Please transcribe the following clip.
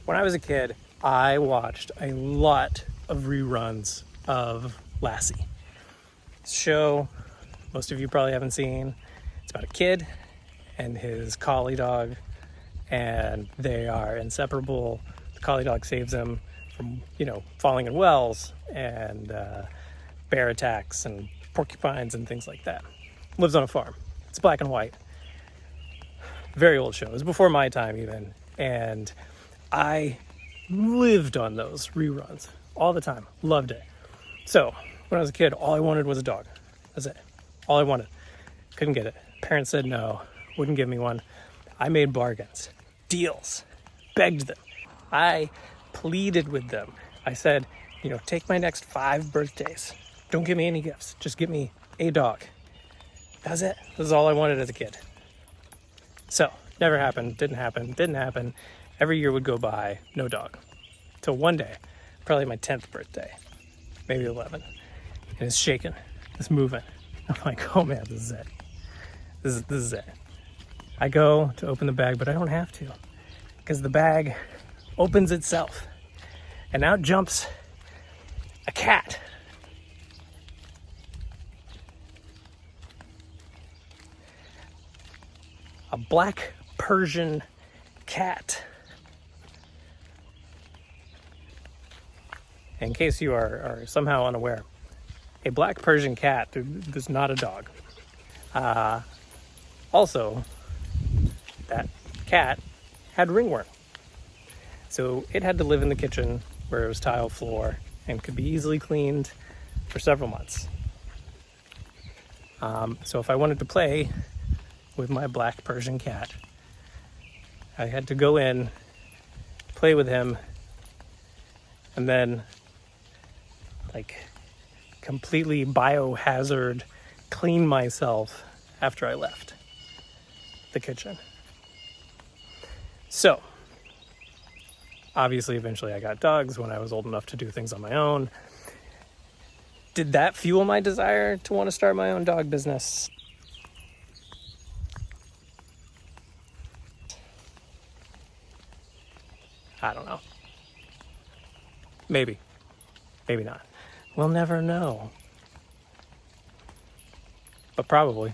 When I was a kid, I watched a lot of reruns of Lassie. Show most of you probably haven't seen. It's about a kid and his collie dog, and they are inseparable. The collie dog saves him from, falling in wells and bear attacks and porcupines and things like that. Lives on a farm. It's black and white. Very old show. It was before my time even. And I lived on those reruns all the time. Loved it. So when I was a kid, all I wanted was a dog. That's it. All I wanted. Couldn't get it. Parents said no. Wouldn't give me one. I made bargains. Deals. Begged them. I pleaded with them. I said, take my next 5 birthdays. Don't give me any gifts. Just give me a dog. That's it. This is all I wanted as a kid. So, never happened. Didn't happen. Every year would go by, no dog. Till one day, probably my 10th birthday, maybe 11. And it's shaking. It's moving. I'm like, oh man, this is it. This is it. I go to open the bag, but I don't have to, because the bag opens itself. And out jumps a cat. A black Persian cat. In case you are somehow unaware, a black Persian cat is not a dog. Also, that cat had ringworm. So it had to live in the kitchen where it was tile floor and could be easily cleaned for several months. So if I wanted to play with my black Persian cat, I had to go in, play with him, and then completely biohazard clean myself after I left the kitchen. So, obviously, eventually I got dogs when I was old enough to do things on my own. Did that fuel my desire to want to start my own dog business? I don't know. Maybe. Maybe not. We'll never know. But probably.